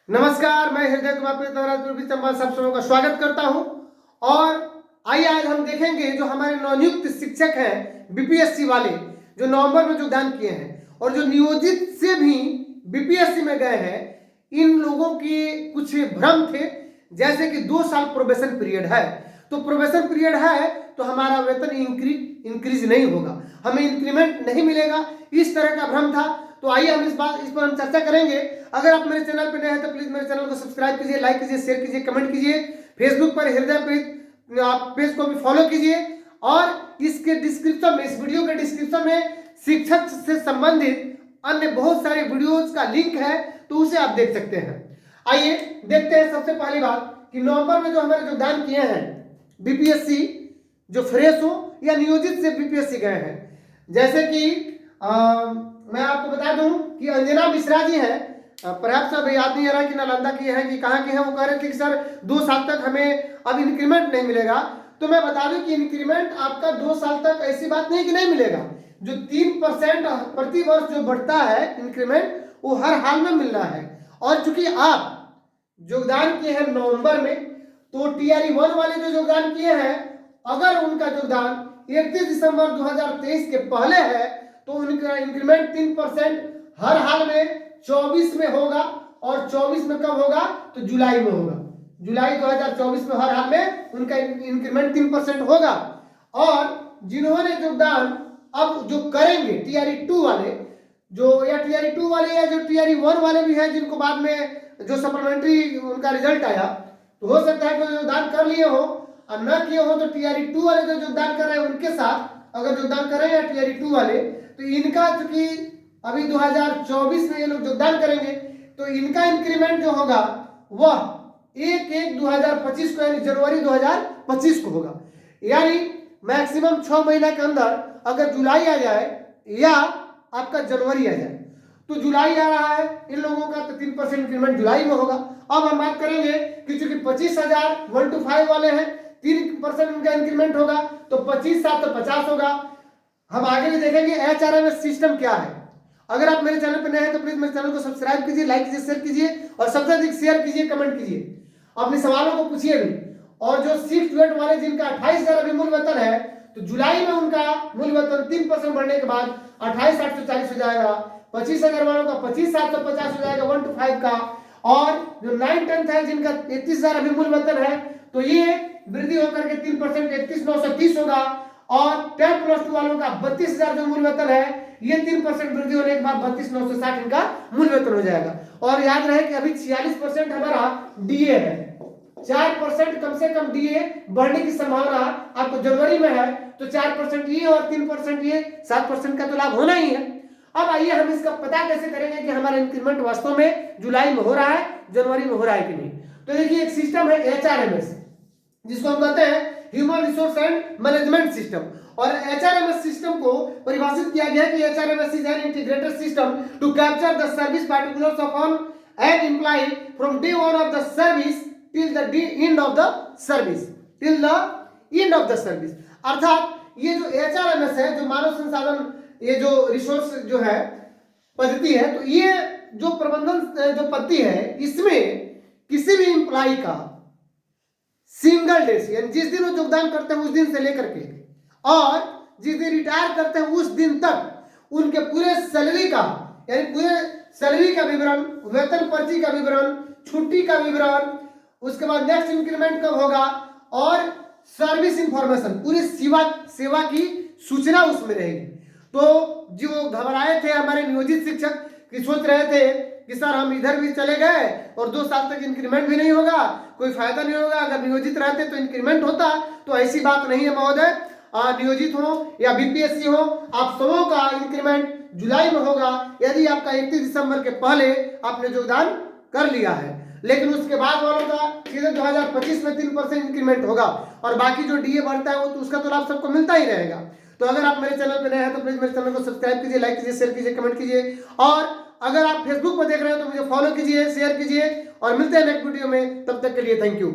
नमस्कार, मैं हृदय कुमार सब सबों का स्वागत करता हूं। और आइए आज हम देखेंगे जो हमारे नवनियुक्त शिक्षक हैं बीपीएससी वाले, जो नवंबर में योगदान किए हैं और जो नियोजित से भी बीपीएससी में गए हैं, इन लोगों की कुछ भ्रम थे। जैसे कि 2 साल प्रोबेशन पीरियड है, तो प्रोबेशन पीरियड है तो हमारा वेतन इंक्रीज नहीं होगा, हमें इंक्रीमेंट नहीं मिलेगा, इस तरह का भ्रम था। तो आइए हम इस पर हम चर्चा करेंगे। अगर आप मेरे चैनल पर नए हैं तो प्लीज मेरे चैनल को सब्सक्राइब कीजिए, लाइक कीजिए, शेयर कीजिए, कमेंट कीजिए। फेसबुक पर हृदय प्रीत आप पेज को भी फॉलो कीजिए। और इसके डिस्क्रिप्शन में, इस वीडियो के डिस्क्रिप्शन में शिक्षक से संबंधित अन्य बहुत सारे वीडियोज का लिंक है, तो उसे आप देख सकते हैं। आइए देखते हैं सबसे पहली बात कि नवंबर में जो हमारे योगदान किए हैं बीपीएससी, जो फ्रेश हो या नियोजित से बीपीएससी गए हैं। जैसे कि मैं आपको बता दूं कि अंजना मिश्रा जी हैं, पर्याप्त अब याद नहीं आ रहा कि नालंदा की है कि कहाँ की है। वो कह रहे थे कि सर 2 साल तक हमें अब इंक्रीमेंट नहीं मिलेगा। तो मैं बता दूं कि इंक्रीमेंट आपका 2 साल तक ऐसी बात नहीं कि नहीं मिलेगा। जो 3% प्रति वर्ष जो बढ़ता है इंक्रीमेंट, वो हर हाल में मिलना है। और चूंकि आप योगदान किए हैं नवंबर में, तो टीआरई 1 वाले जो योगदान किए हैं, अगर उनका योगदान 31 दिसंबर 2023 के पहले है तो उनका इंक्रीमेंट 3% हर हाल में 24 में होगा। और 24 में कब होगा? तो जुलाई में होगा। जुलाई 2024 में हर हाल में उनका इंक्रीमेंट 3% होगा। और जिन्होंने योगदान अब जो करेंगे टीआरई 2 वाले, जो या टीआरई 2 वाले या जो टीआरई 1 वाले भी हैं, जिनको बाद में जो सप्लीमेंट्री उनका रिजल्ट आया, तो हो सकता है कि योगदान कर लिए हो और न किए हो, तो टीआरई 2 वाले जो योगदान कर रहे हैं उनके साथ अगर योगदान कर रहे हैं टीआरई 2 वाले, तो इनका चूंकि अभी 2024 में ये लोग योगदान करेंगे, तो इनका इंक्रीमेंट जो होगा वह 1/1/2025 को, यानी जनवरी 2025 को होगा। यानी मैक्सिमम 6 महीना के अंदर अगर जुलाई आ जाए या आपका जनवरी आ जाए, तो जुलाई आ रहा है इन लोगों का, तो 3% इंक्रीमेंट जुलाई में होगा। अब हम बात करेंगे कि चूंकि 25,000 1 to 5 वाले हैं, 3% उनका इंक्रीमेंट होगा, तो 25/7 तो 50 होगा। हम आगे भी देखेंगे एचआरएमएस सिस्टम क्या है। अगर आप मेरे चैनल पर नए हैं तो प्लीज मेरे चैनल को सब्सक्राइब कीजिए, लाइक कीजिए, शेयर कीजिए और सबसे अधिक शेयर कीजिए, कमेंट कीजिए, अपने सवालों को पूछिए भी। और जो 6 to 8 वाले जिनका 28,000 अभी मूल वेतन है, तो जुलाई में उनका मूल वेतन 3% बढ़ने के बाद 28,840 हो जाएगा। 25,000 वालों का 25,750 हो जाएगा 1 to 5 का। और जो 9-10 है जिनका 33,000 अभी मूल वेतन है, तो ये वृद्धि होकर के 3% 31,930 होगा। और 10+2 वालों का 32,000 जो मूल वेतन है, ये 3% वृद्धि होने के बाद 32,960 इनका मूल वेतन हो जाएगा। और याद रहे कि अभी 46% हमारा डीए है, 4% कम से कम डीए बढ़ने की संभावना आपको जनवरी में है, तो 4% ये और 3% ये, 7% का तो लाभ होना ही है। अब आइए हम इसका पता कैसे करेंगे कि हमारा इंक्रीमेंट वास्तव में जुलाई में हो रहा है, जनवरी में हो रहा है कि नहीं। तो देखिए एक सिस्टम है एचआरएमएस, जिसको हम कहते हैं human resource and management system. और एचआरएमएस सिस्टम को परिभाषित किया गया कि HRMS is an integrated system to capture the service particulars of an employee from day 1 of the service till the end of the service, till the end of the service. अर्थात ये जो HRMS है, जो मानव संसाधन, ये जो resource जो है पद्धति है, तो ये जो प्रबंधन जो पद्धति है, इसमें किसी भी एम्प्लॉय का सिंगल डे से, यानी जिस दिन वो योगदान करते हैं उस दिन से लेकर के और जिस दिन रिटायर करते हैं उस दिन तक उनके पूरे सैलरी का, यानी पूरे सैलरी का विवरण, वेतन पर्ची का विवरण, छुट्टी का विवरण, उसके बाद नेक्स्ट इंक्रीमेंट कब होगा और सर्विस इंफॉर्मेशन, पूरी सेवा की सूचना उसमें रहेगी। तो जो घबराए थे हमारे नियोजित शिक्षक कि सोच रहे थे कि सर हम इधर भी चले गए और 2 साल तक इंक्रीमेंट भी नहीं होगा, कोई फायदा नहीं होगा, अगर नियोजित रहते तो इंक्रीमेंट होता, तो ऐसी बात नहीं है महोदय। नियोजित हो या बीपीएससी हो, आप सबों का इंक्रीमेंट जुलाई में होगा यदि आपका 31 दिसंबर के पहले आपने योगदान कर लिया है। लेकिन उसके बाद वालों का सीधे 2025 में 3% इंक्रीमेंट होगा और बाकी जो डीए बढ़ता है वो तो उसका तो लाभ सबको मिलता ही रहेगा। तो अगर आप मेरे चैनल पर नए हैं तो प्लीज मेरे चैनल को सब्सक्राइब कीजिए, लाइक कीजिए, शेयर कीजिए, कमेंट कीजिए। और अगर आप फेसबुक पर देख रहे हो तो मुझे फॉलो कीजिए, शेयर कीजिए और मिलते हैं नेक्स्ट वीडियो में। तब तक के लिए थैंक यू।